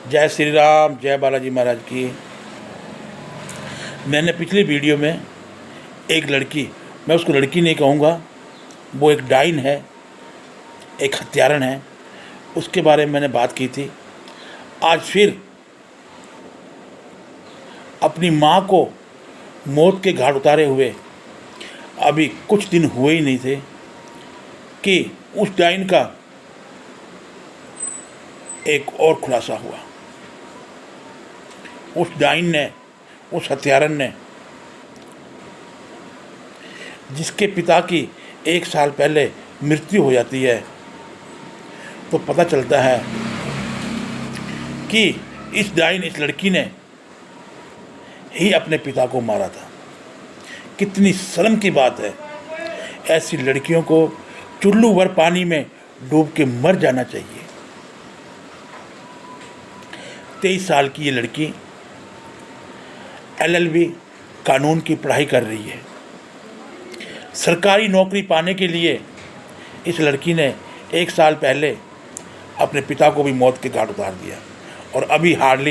जय श्री राम, जय बालाजी महाराज की। मैंने पिछली वीडियो में एक लड़की, मैं उसको लड़की नहीं कहूँगा, वो एक डाइन है, एक हत्यारण है, उसके बारे में मैंने बात की थी। आज फिर अपनी माँ को मौत के घाट उतारे हुए अभी कुछ दिन हुए ही नहीं थे कि उस डाइन का एक और खुलासा हुआ। उस डाइन ने, उस हत्यारन ने, जिसके पिता की 1 साल पहले मृत्यु हो जाती है, तो पता चलता है कि इस डाइन, इस लड़की ने ही अपने पिता को मारा था। कितनी शर्म की बात है। ऐसी लड़कियों को चुल्लू भर पानी में डूब के मर जाना चाहिए। 23 साल की ये लड़की LLB कानून की पढ़ाई कर रही है। सरकारी नौकरी पाने के लिए इस लड़की ने 1 साल पहले अपने पिता को भी मौत के घाट उतार दिया और अभी हाल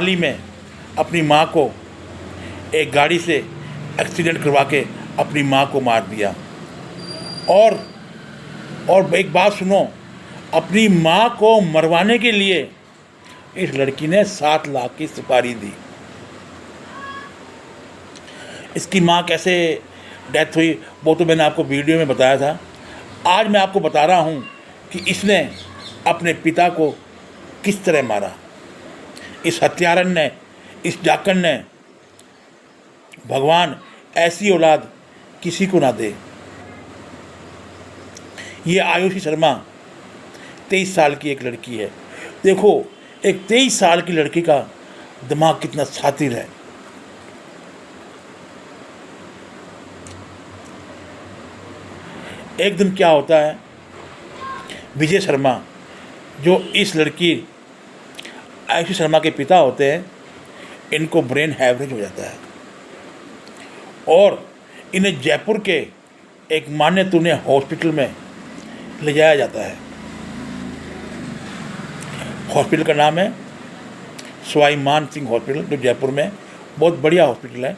ही में अपनी माँ को एक गाड़ी से एक्सीडेंट करवा के अपनी माँ को मार दिया। और एक बात सुनो, अपनी माँ को मरवाने के लिए इस लड़की ने 7 लाख की सुपारी दी। इसकी माँ कैसे डेथ हुई वो तो मैंने आपको वीडियो में बताया था। आज मैं आपको बता रहा हूँ कि इसने अपने पिता को किस तरह मारा। इस हत्यारन ने, इस डाकन ने, भगवान ऐसी औलाद किसी को ना दे। ये आयुषी शर्मा 23 साल की एक लड़की है। देखो, एक 23 साल की लड़की का दिमाग कितना शातिर है। एक दिन क्या होता है, विजय शर्मा, जो इस लड़की आयुषी शर्मा के पिता होते हैं, इनको ब्रेन हैमरेज हो जाता है और इन्हें जयपुर के एक मान्य तूने हॉस्पिटल में ले जाया जाता है। हॉस्पिटल का नाम है सवाई मान सिंह हॉस्पिटल, जो जयपुर में बहुत बढ़िया हॉस्पिटल है।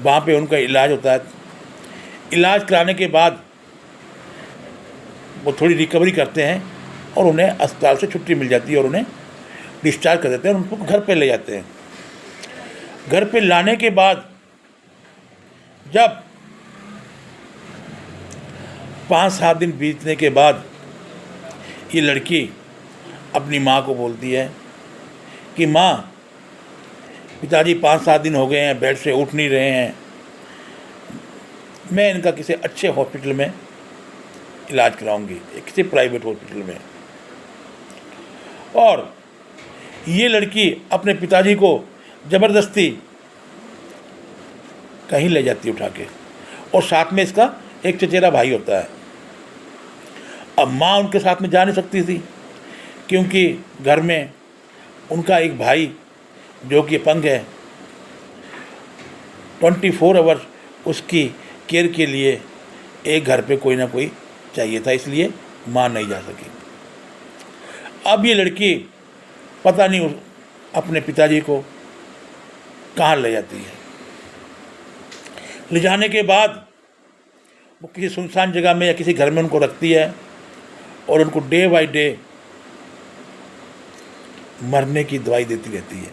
वहाँ पे उनका इलाज होता है। इलाज कराने के बाद वो थोड़ी रिकवरी करते हैं और उन्हें अस्पताल से छुट्टी मिल जाती है और उन्हें डिस्चार्ज कर देते हैं और उनको घर पे ले जाते हैं। घर पे लाने के बाद जब 5-7 दिन बीतने के बाद ये लड़की अपनी माँ को बोलती है कि माँ, पिताजी 5-7 दिन हो गए हैं, बेड से उठ नहीं रहे हैं, मैं इनका किसी अच्छे हॉस्पिटल में इलाज कराऊंगी, किसी प्राइवेट हॉस्पिटल में। और ये लड़की अपने पिताजी को ज़बरदस्ती कहीं ले जाती है उठा के, और साथ में इसका एक चचेरा भाई होता है। अब माँ उनके साथ में जा नहीं सकती थी क्योंकि घर में उनका एक भाई जो कि अपंग है, 24 आवर्स उसकी केयर के लिए एक घर पे कोई ना कोई चाहिए था, इसलिए माँ नहीं जा सकी। अब ये लड़की पता नहीं अपने पिताजी को कहाँ ले जाती है। ले जाने के बाद वो किसी सुनसान जगह में या किसी घर में उनको रखती है और उनको डे बाय डे मरने की दवाई देती रहती है,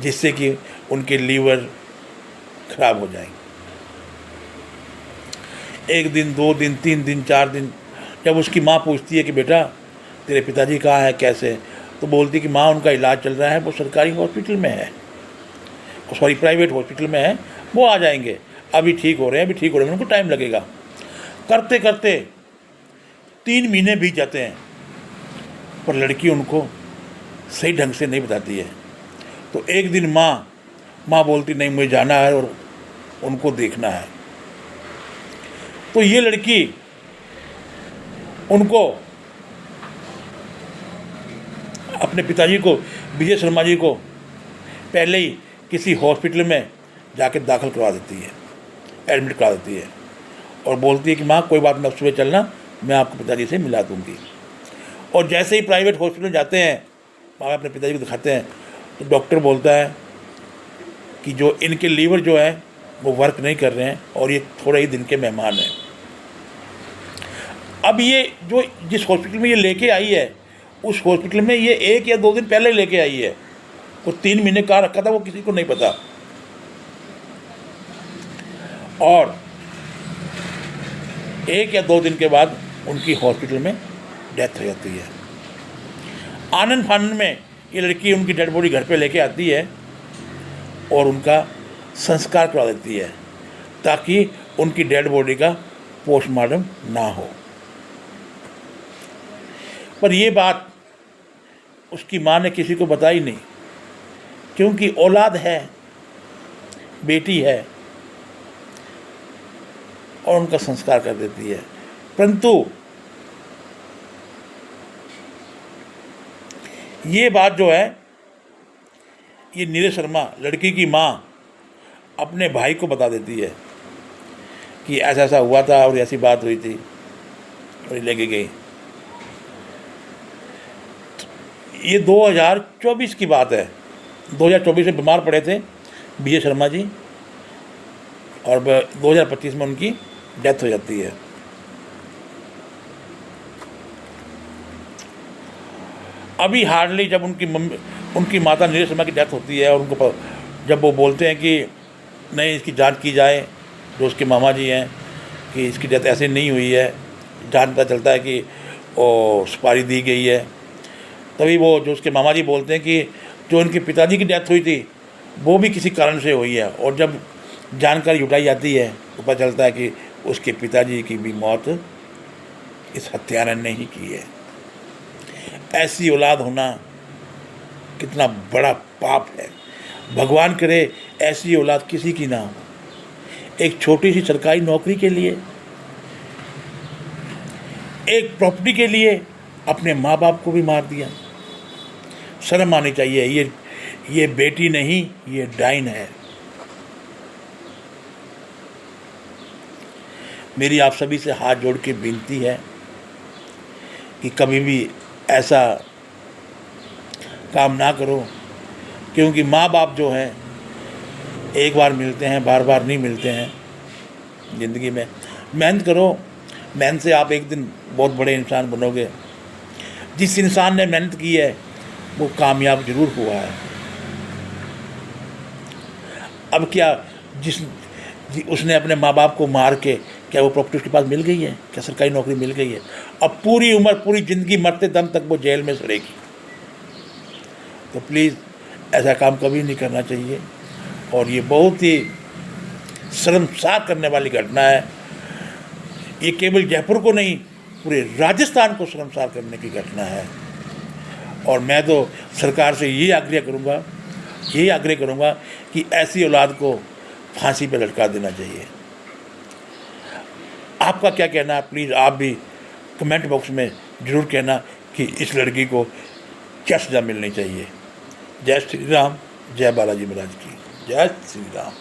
जिससे कि उनके लीवर खराब हो जाएंगे। 1 दिन, 2 दिन, 3 दिन, 4 दिन, जब उसकी माँ पूछती है कि बेटा तेरे पिताजी कहाँ है, कैसे, तो बोलती कि माँ उनका इलाज चल रहा है, वो सरकारी हॉस्पिटल में है, सॉरी प्राइवेट हॉस्पिटल में है, वो आ जाएंगे, अभी ठीक हो रहे हैं, अभी ठीक हो रहे हैं, उनको टाइम लगेगा। करते करते 3 महीने बीत जाते हैं, पर लड़की उनको सही ढंग से नहीं बताती है। तो एक दिन माँ बोलती नहीं, मुझे जाना है और उनको देखना है। तो ये लड़की उनको, अपने पिताजी को, विजय शर्मा जी को पहले ही किसी हॉस्पिटल में जाके दाखिल करवा देती है, एडमिट करा देती है और बोलती है कि माँ कोई बात नहीं, सुबह चलना, मैं आपको पिताजी से मिला दूंगी। और जैसे ही प्राइवेट हॉस्पिटल जाते हैं, वहाँ अपने पिताजी को दिखाते हैं, तो डॉक्टर बोलता है कि जो इनके लीवर जो है वो वर्क नहीं कर रहे हैं और ये थोड़े ही दिन के मेहमान हैं। अब ये जो जिस हॉस्पिटल में ये लेके आई है, उस हॉस्पिटल में ये 1 या 2 दिन पहले लेके आई है। वो 3 महीने कहाँ रखा था वो किसी को नहीं पता। और 1 या 2 दिन के बाद उनकी हॉस्पिटल में डेथ हो जाती है। आनंद फानंद में ये लड़की उनकी डेड बॉडी घर पे लेके आती है और उनका संस्कार करवा देती है, ताकि उनकी डेड बॉडी का पोस्टमार्टम ना हो। पर ये बात उसकी माँ ने किसी को बताई नहीं, क्योंकि औलाद है, बेटी है, और उनका संस्कार कर देती है। परंतु ये बात जो है, ये नीरज शर्मा लड़की की माँ अपने भाई को बता देती है कि ऐसा ऐसा हुआ था और ऐसी बात हुई थी, और ये लेके गई। ये 2024 की बात है। 2024 में बीमार पड़े थे विजय शर्मा जी, और 2025 में उनकी डेथ हो जाती है। अभी हार्डली जब उनकी माता नीरज शर्मा की डेथ होती है, और उनको जब वो बोलते हैं कि नहीं इसकी जांच की जाए, जो उसके मामा जी हैं, कि इसकी डेथ ऐसे नहीं हुई है, जांच पता चलता है कि वो सुपारी दी गई है, तभी वो जो उसके मामा जी बोलते हैं कि जो उनके पिताजी की डेथ हुई थी वो भी किसी कारण से हुई है। और जब जानकारी जुटाई जाती है तो पता चलता है कि उसके पिताजी की भी मौत इस हत्यारे ने ही की है। ऐसी औलाद होना कितना बड़ा पाप है। भगवान करे ऐसी औलाद किसी की ना हो। एक छोटी सी सरकारी नौकरी के लिए, एक प्रॉपर्टी के लिए अपने माँ बाप को भी मार दिया। शर्म आनी चाहिए। ये बेटी नहीं, ये डाइन है। मेरी आप सभी से हाथ जोड़ के विनती है कि कभी भी ऐसा काम ना करो, क्योंकि माँ बाप जो हैं एक बार मिलते हैं, बार बार नहीं मिलते हैं ज़िंदगी में। मेहनत करो, मेहनत से आप एक दिन बहुत बड़े इंसान बनोगे। जिस इंसान ने मेहनत की है वो कामयाब जरूर हुआ है। अब क्या उसने अपने माँ बाप को मार के, क्या वो प्रॉपर्टी उसके पास मिल गई है? क्या सरकारी नौकरी मिल गई है? अब पूरी उम्र, पूरी ज़िंदगी मरते दम तक वो जेल में सड़ेगी। तो प्लीज़ ऐसा काम कभी नहीं करना चाहिए। और ये बहुत ही शर्मसार करने वाली घटना है। ये केवल जयपुर को नहीं, पूरे राजस्थान को शर्मसार करने की घटना है। और मैं तो सरकार से यही आग्रह करूँगा कि ऐसी औलाद को फांसी पर लटका देना चाहिए। आपका क्या कहना है? प्लीज़ आप भी कमेंट बॉक्स में ज़रूर कहना कि इस लड़की को क्या सज़ा मिलनी चाहिए। जय श्री राम, जय बालाजी महाराज की, जय श्री राम।